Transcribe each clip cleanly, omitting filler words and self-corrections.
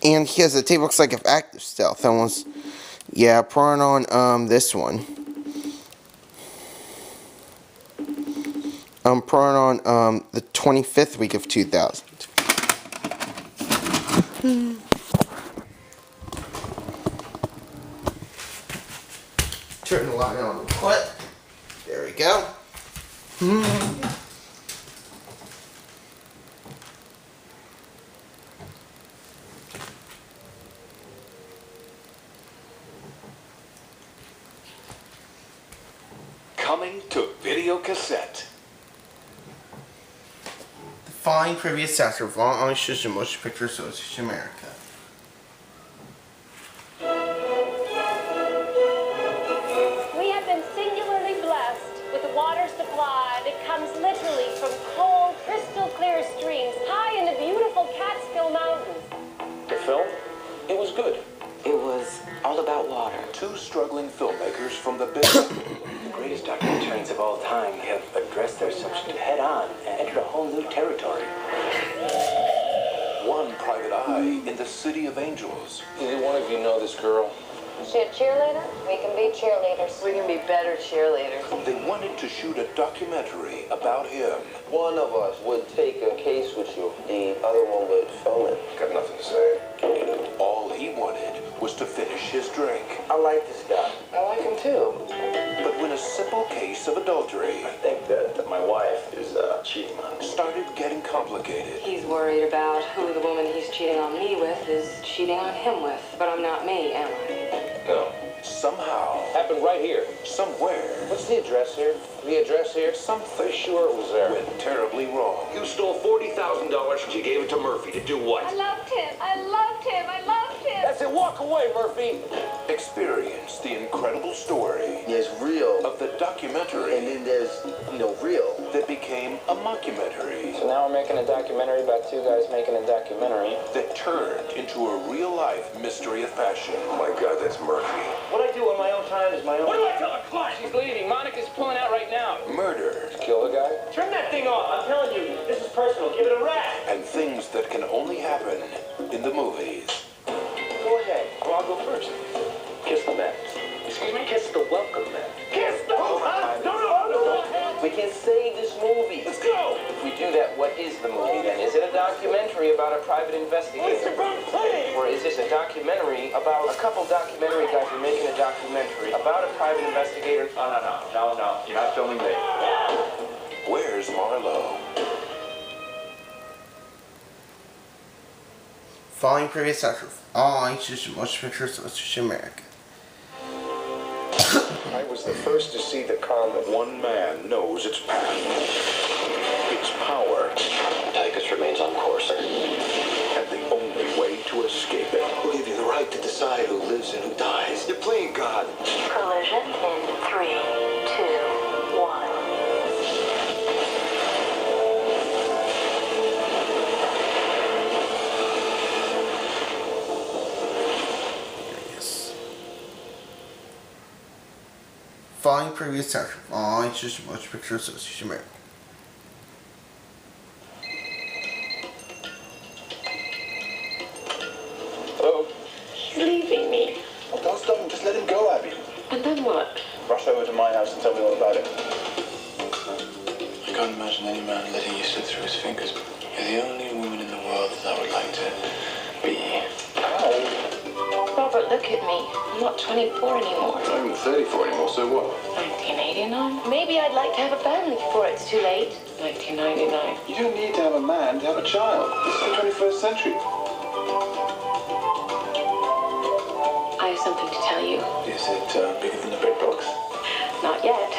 And he has a tape looks like of active stealth. Almost, yeah, prawn on this one. Prawn on the 25th week of 2000. Turn the light on the clip. There we go. Coming to video cassette. The following previous actor of Long Island Shows and Motion Picture Association America. We have been singularly blessed with a water supply that comes literally from cold, crystal clear streams high in the beautiful Catskill Mountains. The film? It was good. It was all about water. Two struggling filmmakers from the big... The greatest documentarians of all time have addressed their subject head on and entered a whole new territory. One private eye in the City of Angels. Either one of you know this girl? Is she a cheerleader? We can be cheerleaders. We can be better cheerleaders. They wanted to shoot a documentary about him. One of us would take a case with you. The other one would film it. Got nothing to say. All he wanted was to finish his drink. I like this guy. I like him too. But when a simple case of adultery I think that my wife is cheating on me. started getting complicated, He's worried about who the woman he's cheating on me with is cheating on him with. But I'm not me, am I? No. somehow, Happened right here. somewhere, What's the address here? The address here? something Sure it was there. went terribly wrong. You stole $40,000 and you gave it to Murphy to do what? I loved him. I loved him. I loved him. That's it. Walk away, Murphy. Experience the incredible story There's real, of the documentary and then there's, real. that became a mockumentary So now we're making a documentary about two guys making a documentary. that turned into a real-life mystery of fashion. Oh my God, that's Murphy. What I do on my own time is my own. What do I tell a client? She's leaving. Monica's pulling out right now. Murder Kill the guy? Turn that thing off. I'm telling you, this is personal. Give it a rest. and things that can only happen in the movies. Go ahead. Well, I'll go first. Kiss the mat. Excuse me? Kiss the welcome mat. Kiss the No. We can save this movie. Let's go. If we do that, what is the movie then? Is it a documentary about a private investigator? Or is this a documentary about a couple documentary guys who are making a documentary about a private investigator? No. You're not filming me. Where's Marlowe? Following previous actor of all ages and motion picture association America. I was the first to see the comet. One man knows its path, its power, Tychus remains on course. and the only way to escape it. Who gave you the right to decide who lives and who dies? You're playing God. Collision in 3, 2, 1. Yes. Following previous actor of all ages and motion picture association America. Hello? He's leaving me. Oh, don't stop him. Just let him go, Abby. And then what? Rush over to my house and tell me all about it. I can't imagine any man letting you slip through his fingers. You're the only woman in the world that I would like to be. Robert, look at me. I'm not 24 anymore. I'm not even 34 anymore, so what? 1989. Maybe I'd like to have a family before it's too late. 1999. You don't need to have a man to have a child. This is the 21st century. I have something to tell you. Is it bigger than the big box? Not yet.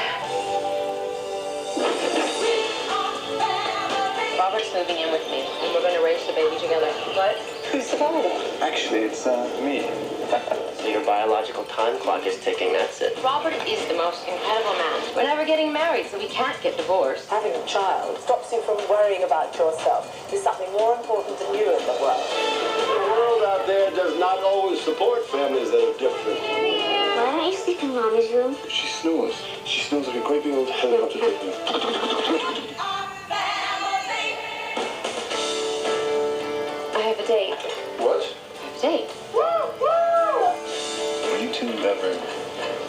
Robert's moving in with me. We're going to raise the baby together. What? Who's the father? Actually, it's me. So your biological time clock is ticking, that's it. Robert is the most incredible man. We're never getting married, so we can't get divorced. Having a child stops you from worrying about yourself. There's something more important than you in the world. The world out there does not always support families that are different. Why don't you sleep in Mommy's room? She snores. She snores like a great big old helicopter taking. I have a date. What? date. Were you two ever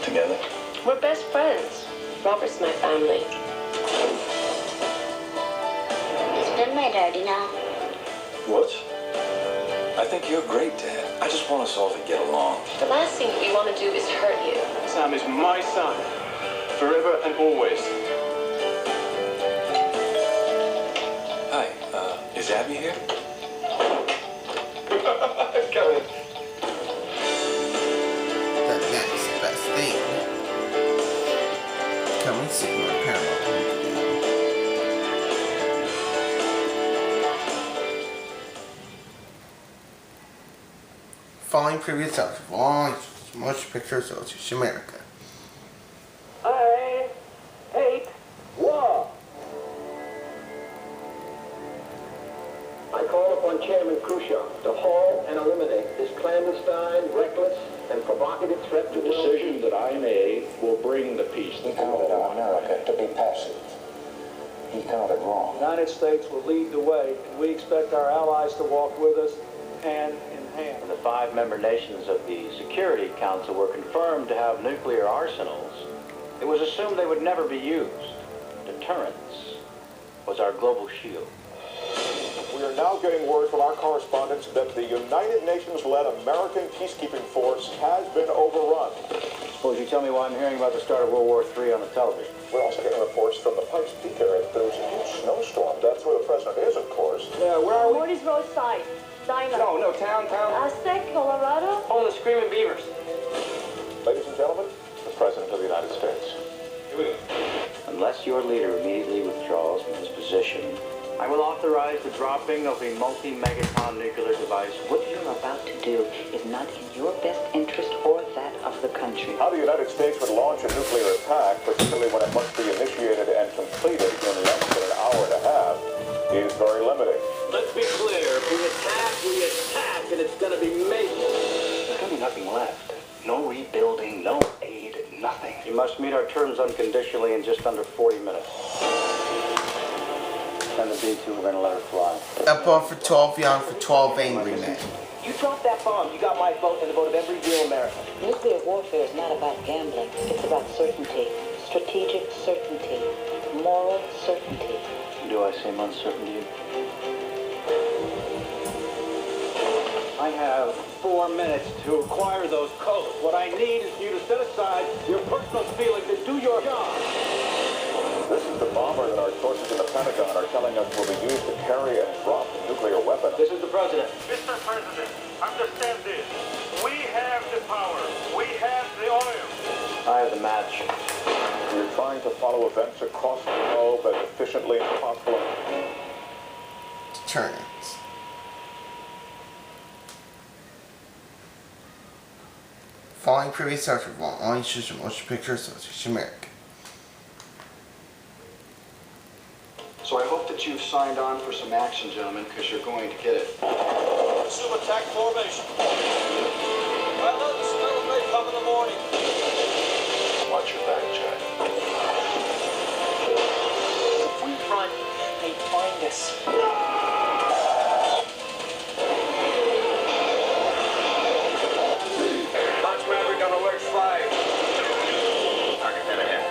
together? We're best friends. Robert's my family. He's been my daddy now. What? I think you're great, Dad. I just want us all to get along. The last thing we want to do is hurt you. Sam is my son, forever and always. Hi, is Abby here? Come in. The next best thing. Coming soon on Paramount Video. Following previous episodes of Motion Picture Association America. I hate war. I call upon Chairman Khrushchev to halt and eliminate this clandestine, reckless, and provocative threat to The decision that I made will bring the peace. He counted on America to be passive. He counted wrong. The United States will lead the way, and we expect our allies to walk with us hand in hand. The 5 member nations of the Security Council were confirmed to have nuclear arsenals. It was assumed they would never be used. Deterrence was our global shield. We are now getting word from our correspondents that the United Nations-led American peacekeeping force has been overrun. Suppose you tell me why I'm hearing about the start of World War III on the television. We're also getting reports from the Pikes Peak area that there was a huge snowstorm. That's where the president is, of course. Yeah, where are we? Morty's Roadside. Diner. No, town. Aztec, Colorado. Oh, the Screaming Beavers. Ladies and gentlemen, the President of the United States. Here we go. Unless your leader immediately withdraws from his position, I will authorize the dropping of a multi-megaton nuclear device. What you're about to do is not in your best interest or that of the country. How the United States would launch a nuclear attack, particularly when it must be initiated and completed in less than an hour and a half, is very limiting. Let's be clear. If we attack, and it's going to be major. There's going to be nothing left. No rebuilding, no aid, nothing. You must meet our terms unconditionally in just under 40 minutes. Send the B-2, we're going to let her fly. Up on for 12 young for 12 angry men. You dropped that bomb, you got my vote and the vote of every real American. Nuclear warfare is not about gambling. It's about certainty. Strategic certainty. Moral certainty. Do I seem uncertain to you? I have 4 minutes to acquire those codes. What I need is for you to set aside your personal feelings and do your job. This is the bomber that our sources in the Pentagon are telling us will be used to carry and drop nuclear weapons. This is the president. Mr. President, understand this. We have the power. We have the oil. I have the match. We're trying to follow events across the globe as efficiently as possible. Deterrence. Following previous episodes of Motion Picture Association America. So I hope that you've signed on for some action, gentlemen, because you're going to get it. Assume attack formation. Well, the snow may come in the morning. Watch your back, Jack. If we run, they find us. Launch Maverick on alert 5. Target dead ahead.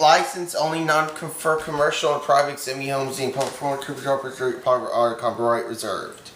licensed only for commercial and private semi-homes and public copyright reserved.